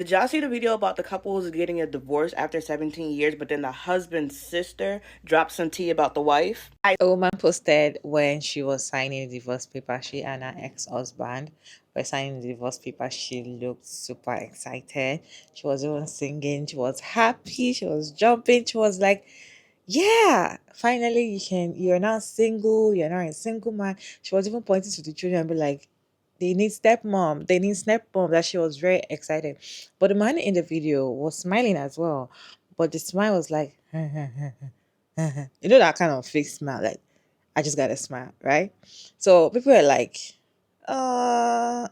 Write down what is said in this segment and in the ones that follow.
Did y'all see the video about the couples getting a divorce after 17 years, but then the husband's sister dropped some tea about the wife? A woman posted when she was signing the divorce paper, she and her ex-husband were signing the divorce paper. She looked super excited. She was even singing. She was happy. She was jumping. She was like, yeah, finally you're not single. You're not a single man. She was even pointing to the children and be like, they need stepmom. They need stepmom. That she was very excited. But the man in the video was smiling as well. But the smile was like, you know, that kind of fake smile, like I just got a smile, right? So people are like, uh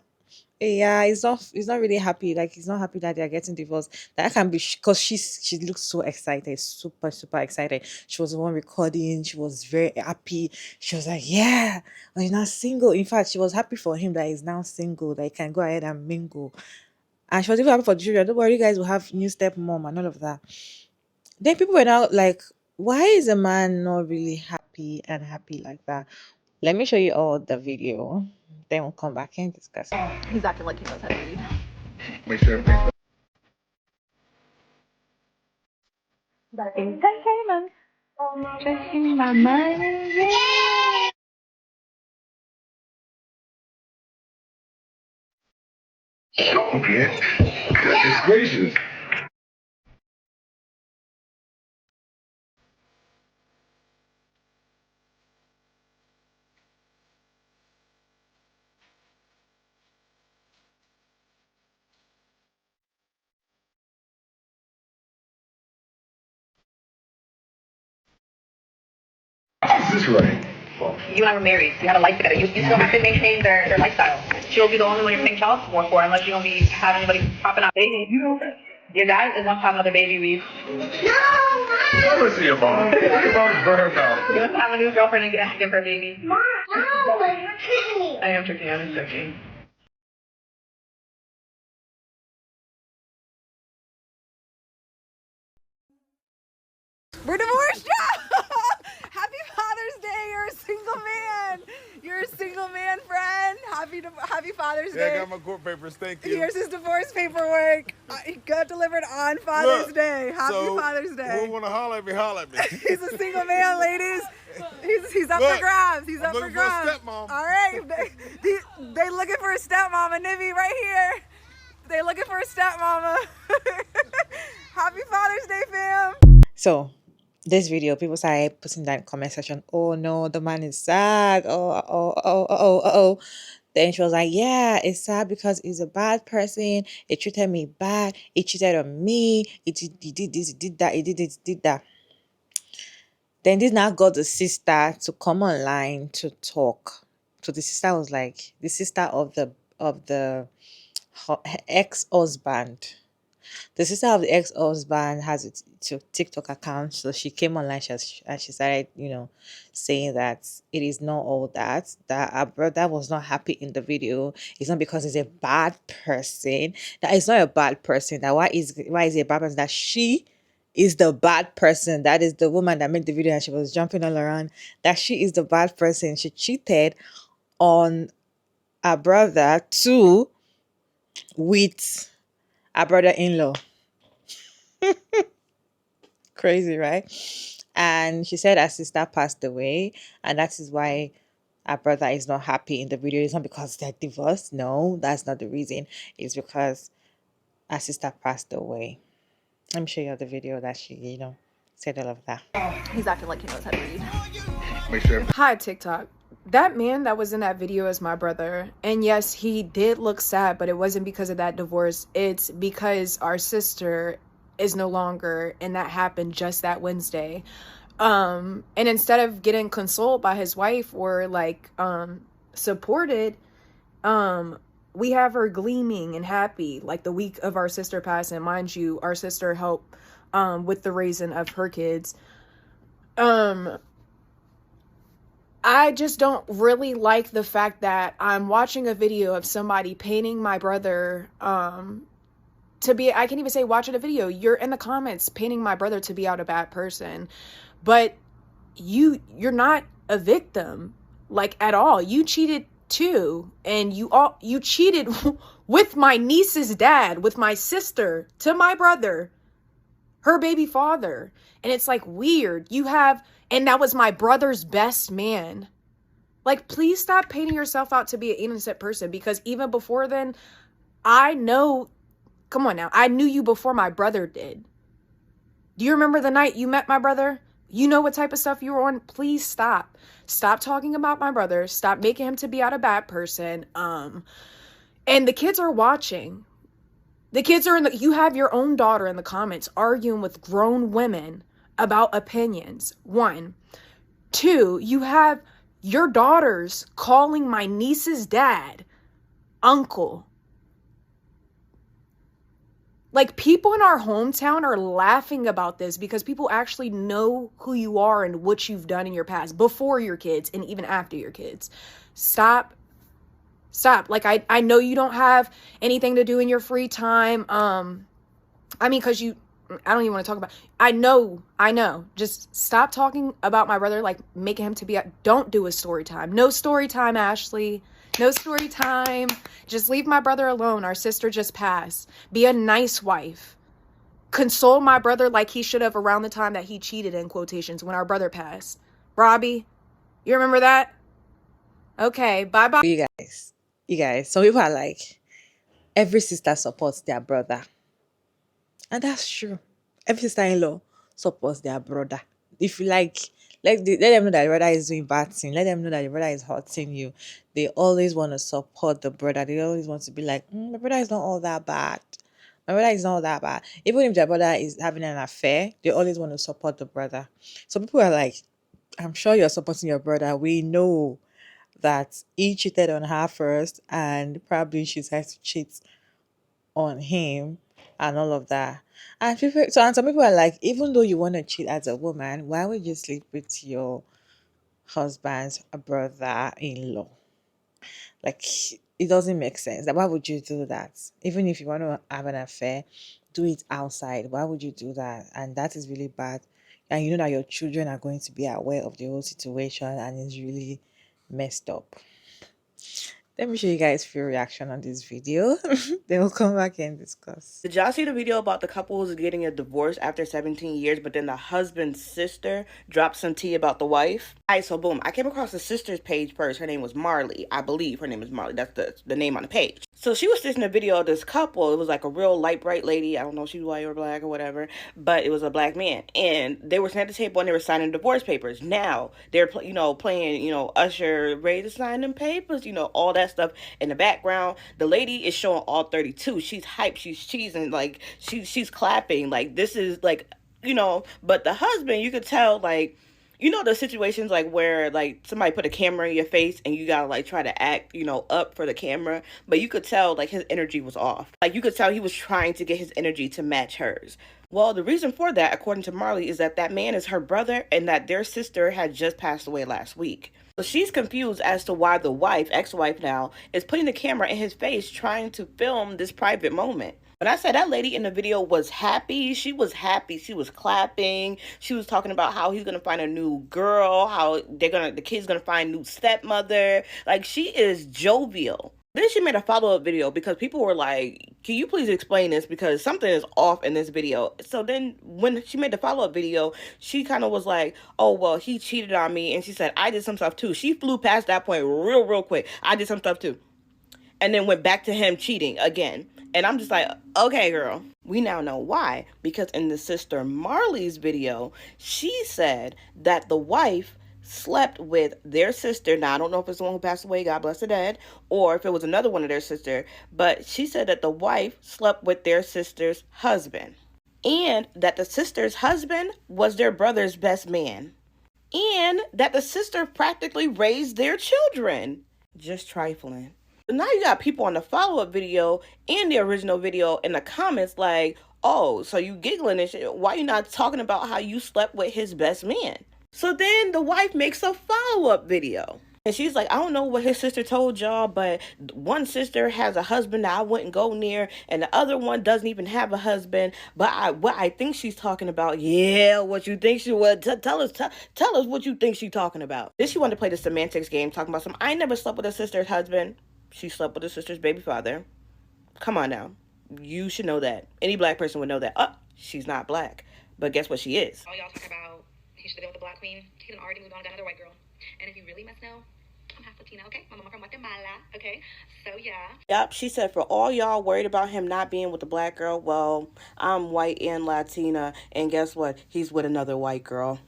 yeah, he's not really happy. Like he's not happy that they're getting divorced. That can be because she looks so excited, super, super excited. She was the one recording, she was very happy. She was like, yeah, well, he's not single. In fact, she was happy for him that he's now single, that he can go ahead and mingle. And she was even happy for the children. Don't worry, you guys will have new stepmom and all of that. Then people were now like, why is a man not really happy like that? Let me show you all the video. Then we'll come back and discuss. He's acting like he knows how to read. Make sure everything's Checking my money. okay. Goodness gracious. Is this right? You and I were married. You had a life together. You still have to maintain their lifestyle. She'll be the only one you're paying child support for unless you don't be having anybody popping out baby. You know that. Your dad is not having another baby with you. Never see your mom. Your mom's burned out. You have to have a new girlfriend and give her a baby. Mom, no, you're tricky. I am tricky. I'm tricky. We're divorced, yeah! Happy Father's Day! You're a single man. You're a single man, friend. Happy Father's Day. Yeah, I got my court papers. Thank you. Here's his divorce paperwork. He got delivered on Father's Look, Day. Happy so Father's Who Day. want to holler at me? Holler at me. He's a single man, ladies. He's up Look, for grabs. He's I'm up for looking for a grabs. stepmom. All right, they looking for a stepmama. Nibby right here. They looking for a stepmama. Happy Father's Day, fam. So this video, people started putting that in comment section. Oh no, the man is sad. Oh. Then she was like, yeah, it's sad because he's a bad person. He treated me bad. He cheated on me. He did this, he did that, he did this, did that. Then this now got the sister to come online to talk. So the sister was like, the sister of the ex-husband. The sister of the ex-husband has a TikTok account, so she came online and she started, saying that it is not all that her brother was not happy in the video. It's not because he's a bad person. That is not a bad person. That why is he a bad person? That she is the bad person. That is the woman that made the video and she was jumping all around. That she is the bad person. She cheated on her brother too with her brother-in-law. Crazy, right? And she said her sister passed away, and that is why her brother is not happy in the video. It's not because they're divorced. No, that's not the reason. It's because her sister passed away. Let me show you the video that she, said all of that. He's acting like he knows how to read. Make sure Hi, TikTok. That man that was in that video is my brother. And yes, he did look sad, but it wasn't because of that divorce. It's because our sister is no longer, and that happened just that Wednesday. And instead of getting consoled by his wife or supported, we have her gleaming and happy like the week of our sister passing. Mind you, our sister helped with the raising of her kids. I just don't really like the fact that I'm watching a video of somebody painting my brother to be, I can't even say watching a video. You're in the comments painting my brother to be out a bad person. But you're not a victim like at all. You cheated too, and you cheated with my niece's dad, with my sister, to my brother, her baby father. And it's like weird. And that was my brother's best man. Like, please stop painting yourself out to be an innocent person, because even before then, come on now, I knew you before my brother did. Do you remember the night you met my brother? You know what type of stuff you were on. Please stop. Stop talking about my brother. Stop making him to be out a bad person. And the kids are watching. The kids are you have your own daughter in the comments arguing with grown women about opinions. 1. 2, you have your daughters calling my niece's dad uncle. Like, people in our hometown are laughing about this because people actually know who you are and what you've done in your past, before your kids and even after your kids. Stop. Like, I know you don't have anything to do in your free time. Because I don't even want to talk about, I know. Just stop talking about my brother, like making him to be, don't do a story time. No story time, Ashley. No story time. Just leave my brother alone. Our sister just passed. Be a nice wife. Console my brother like he should have around the time that he cheated, in quotations, when our brother passed. Robbie, you remember that? Okay, bye-bye. You guys, some people are like, every sister supports their brother. And that's true. Every sister-in-law supports their brother. If you like, let them know that the brother is doing bad thing. Let them know that the brother is hurting you. They always want to support the brother. They always want to be like, my brother is not all that bad. My brother is not all that bad. Even if their brother is having an affair, they always want to support the brother. So people are like, I'm sure you're supporting your brother. We know that he cheated on her first, and probably she has to cheat on him and all of that. And some people are like, even though you want to cheat as a woman, why would you sleep with your husband's brother-in-law? Like, it doesn't make sense. Like, why would you do that? Even if you want to have an affair, do it outside. Why would you do that? And that is really bad. And you know that your children are going to be aware of the whole situation, and it's really messed up. Let me show you guys few reaction on this video. Then we'll come back and discuss. Did y'all see the video about the couple who's getting a divorce after 17 years, but then the husband's sister dropped some tea about the wife? Alright, so boom, I came across the sister's page first. Her name was Marley. I believe her name is Marley. That's the name on the page. So she was sitting in a video of this couple. It was like a real light, bright lady. I don't know if she was white or black or whatever, but it was a black man. And they were sitting at the table and they were signing divorce papers. Now, they're, playing, Usher, ready to sign them papers, all that stuff in the background. The lady is showing all 32. She's hyped. She's cheesing. Like, she's clapping. Like, this is, like, but the husband, you could tell, like, the situations like where like somebody put a camera in your face and you gotta like try to act, up for the camera, but you could tell like his energy was off. Like, you could tell he was trying to get his energy to match hers. Well, the reason for that, according to Marley, is that man is her brother and that their sister had just passed away last week. So she's confused as to why the wife, ex-wife now, is putting the camera in his face trying to film this private moment. When I said that lady in the video was happy, she was happy. She was clapping. She was talking about how he's gonna find a new girl, how the kid's gonna find a new stepmother. Like, she is jovial. Then she made a follow-up video because people were like, can you please explain this, because something is off in this video. So then when she made the follow-up video, she kind of was like, oh, well, he cheated on me. And she said, I did some stuff too. She flew past that point real quick. I did some stuff too. And then went back to him cheating again. And I'm just like, okay, girl. We now know why. Because in the sister Marley's video, she said that the wife slept with their sister. Now, I don't know if it's the one who passed away, God bless the dead, or if it was another one of their sister. But she said that the wife slept with their sister's husband. And that the sister's husband was their brother's best man. And that the sister practically raised their children. Just trifling. Now you got people on the follow-up video and the original video in the comments like, oh, so you giggling and shit. Why you not talking about how you slept with his best man? So then the wife makes a follow-up video. And she's like, I don't know what his sister told y'all, but one sister has a husband that I wouldn't go near, and the other one doesn't even have a husband. But what I think she's talking about, yeah, what you think she would. Tell us what you think she's talking about. Then she wanted to play the semantics game, talking about I never slept with a sister's husband. She slept with her sister's baby father. Come on now. You should know that. Any black person would know that. Oh, she's not black. But guess what she is? All y'all talk about he should have been with the black queen. He done already moved on, got another white girl. And if you really must know, I'm half Latina, okay? My mama from Guatemala, okay? So yeah. Yep, she said for all y'all worried about him not being with the black girl, well, I'm white and Latina, and guess what? He's with another white girl.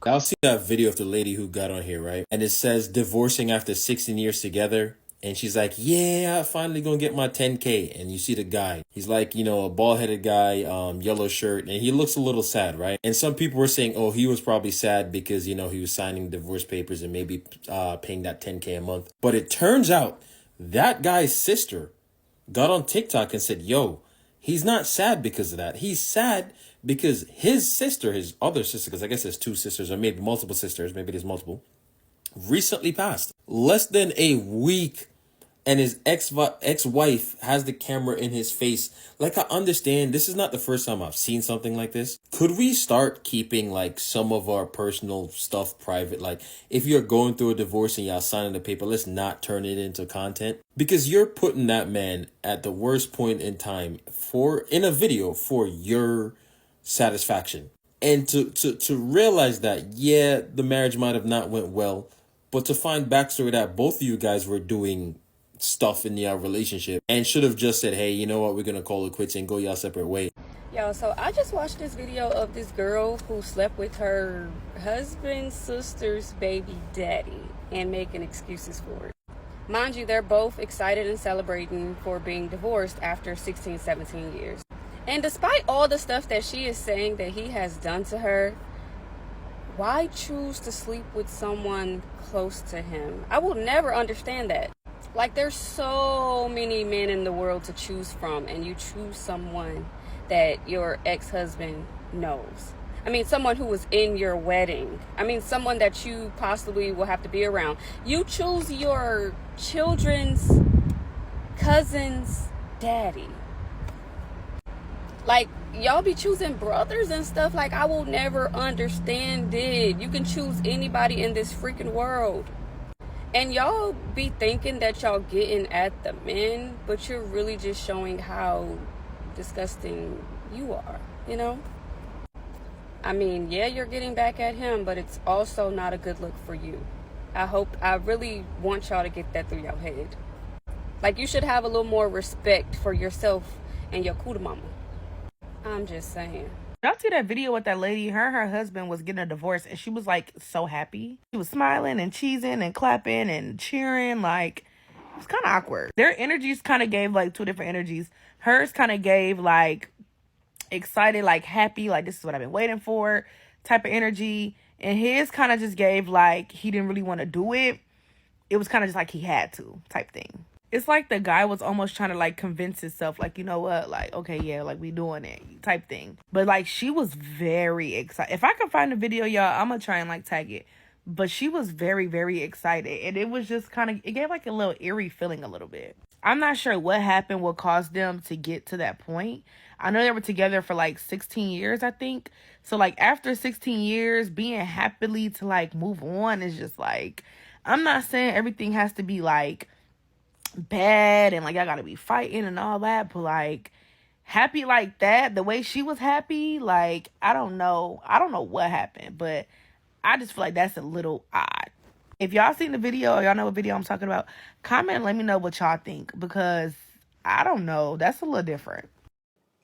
I'll see that video of the lady who got on here, right? And it says divorcing after 16 years together. And she's like, yeah, I finally gonna get my 10K. And you see the guy. He's like, a bald-headed guy, yellow shirt. And he looks a little sad, right? And some people were saying, oh, he was probably sad because, he was signing divorce papers and maybe paying that 10K a month. But it turns out that guy's sister got on TikTok and said, yo, he's not sad because of that. He's sad because his sister, his other sister, because I guess there's two sisters or maybe multiple sisters, maybe there's multiple, recently passed. Less than a week, and his ex-wife has the camera in his face. Like, I understand this is not the first time I've seen something like this. Could we start keeping like some of our personal stuff private? Like, if you're going through a divorce and y'all signing the paper, let's not turn it into content, because you're putting that man at the worst point in time in a video for your satisfaction. And to realize that, yeah, the marriage might have not went well, but to find backstory that both of you guys were doing stuff in your relationship and should have just said, hey, you know what, we're gonna call it quits and go y'all separate ways. Yo, so I just watched this video of this girl who slept with her husband's sister's baby daddy and making excuses for it. Mind you, they're both excited and celebrating for being divorced after 16, 17 years. And despite all the stuff that she is saying that he has done to her, why choose to sleep with someone close to him? I will never understand that. Like, there's so many men in the world to choose from, and you choose someone that your ex-husband knows. I mean, someone who was in your wedding. I mean, someone that you possibly will have to be around. You choose your children's cousin's daddy. Like, y'all be choosing brothers and stuff. Like, I will never understand it. You can choose anybody in this freaking world. And y'all be thinking that y'all getting at the men, but you're really just showing how disgusting you are, I mean, yeah, you're getting back at him, but it's also not a good look for you. I really want y'all to get that through your head. Like, you should have a little more respect for yourself and your kuda mama. I'm just saying. Y'all see that video with that lady? Her and her husband was getting a divorce, and she was like so happy. She was smiling and cheesing and clapping and cheering. Like, it was kind of awkward. Their energies kind of gave like two different energies. Hers kind of gave like excited, like happy, like this is what I've been waiting for type of energy. And his kind of just gave like he didn't really want to do it. It was kind of just like he had to type thing. It's like the guy was almost trying to like convince himself, like, you know what, like, okay, yeah, like we doing it type thing. But like she was very excited. If I can find the video, y'all, I'm gonna try and like tag it. But she was very, very excited. And it was just kind of, it gave like a little eerie feeling a little bit. I'm not sure what happened, what caused them to get to that point. I know they were together for like 16 years, I think. So like after 16 years, being happily to like move on is just like, I'm not saying everything has to be like bad and like I gotta be fighting and all that, but like happy like that, the way she was happy, like I don't know what happened, but I just feel like that's a little odd. If y'all seen the video or y'all know what video I'm talking about, comment and let me know what y'all think, because I don't know, that's a little different.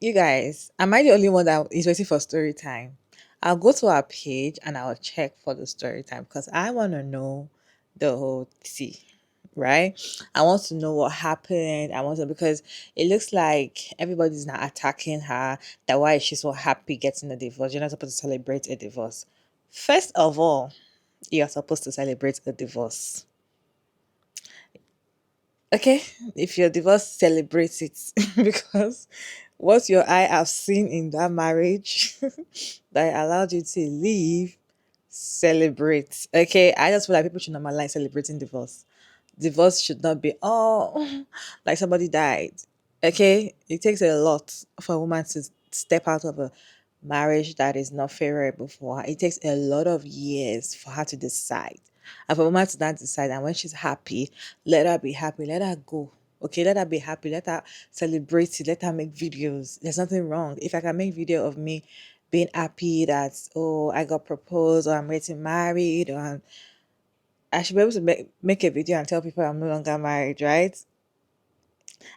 You guys, am I the only one that is waiting for story time? I'll go to our page and I'll check for the story time because I want to know the whole tea, right? I want to know what happened. Because it looks like everybody's now attacking her. That why is she so happy getting a divorce? You're not supposed to celebrate a divorce. First of all, you're supposed to celebrate a divorce. Okay, if you're divorced, celebrate it because what your eye have seen in that marriage that allowed you to leave, celebrate. Okay, I just feel like people should normalize celebrating divorce. Divorce should not be like somebody died. Okay, it takes a lot for a woman to step out of a marriage that is not favorable for her. It takes a lot of years for her to decide. And for a woman to not decide, and when she's happy, let her be happy, let her go. Okay, let her be happy. Let her celebrate it. Let her make videos. There's nothing wrong. If I can make video of me being happy that, oh, I got proposed, or I'm getting married, or I should be able to make a video and tell people I'm no longer married, right?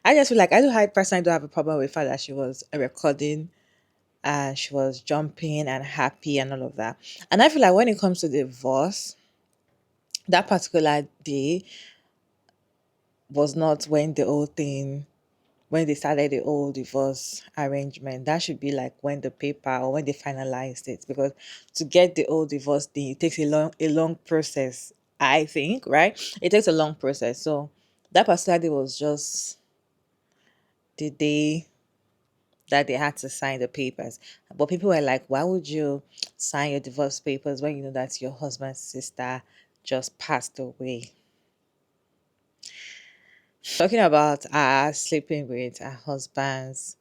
I just feel like I personally don't have a problem with the fact that she was recording and she was jumping and happy and all of that. And I feel like when it comes to divorce, that particular day was not when the whole thing, when they started the whole divorce arrangement. That should be like when the paper or when they finalized it. Because to get the whole divorce thing, it takes a long process, I think, right? It takes a long process. So that particular day was just the day that they had to sign the papers. But people were like, why would you sign your divorce papers when you know that your husband's sister just passed away? Talking about sleeping with her husband's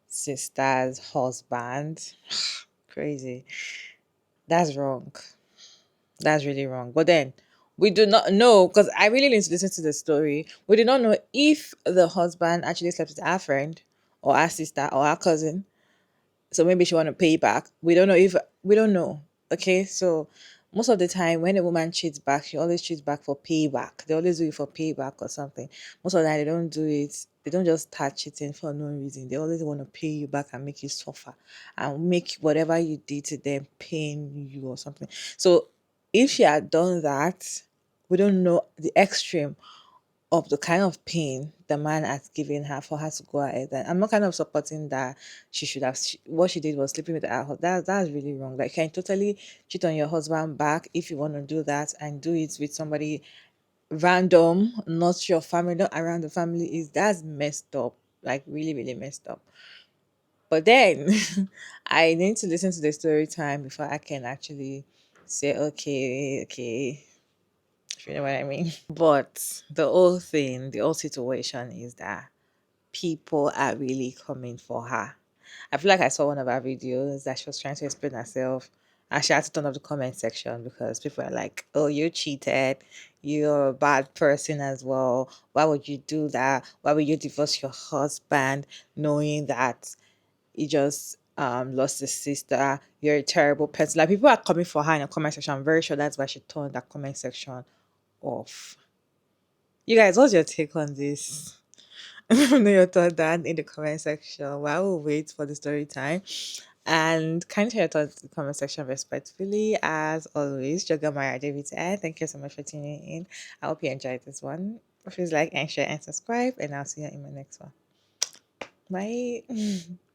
sister's husband. Crazy. That's wrong. That's really wrong. But then we do not know, because I really need to listen to the story. We do not know if the husband actually slept with our friend or our sister or our cousin. So maybe she want to pay back. We don't know. Okay, so most of the time when a woman cheats back, she always cheats back for payback. They always do it for payback or something. Most of the time they don't do it. They don't just start cheating for no reason. They always want to pay you back and make you suffer and make whatever you did to them pain you or something. So if she had done that, we don't know the extreme of the kind of pain the man has given her for her to go ahead. And I'm not kind of supporting that she should have, what she did was sleeping with her. That's really wrong. Like, you can totally cheat on your husband back if you want to do that and do it with somebody random, not your family, not around the family. That's messed up. Like, really, really messed up. But then I need to listen to the story time before I can actually say, okay, if you know what I mean. But the whole situation is that people are really coming for her. I feel like I saw one of her videos that she was trying to explain herself, and she had to turn off the comment section because people are like, oh, you cheated. You're a bad person as well. Why would you do that? Why would you divorce your husband knowing that he just lost his sister? You're a terrible person. Like, people are coming for her in the comment section. I'm very sure that's why she turned that comment section off. You guys, what's your take on this? Know your thought down in the comment section. While we'll wait for the story time. And kind of share your thoughts in the comment section respectfully. As always, Joga Maya David and thank you so much for tuning in. I hope you enjoyed this one. Please like and share and subscribe, and I'll see you in my next one. Bye.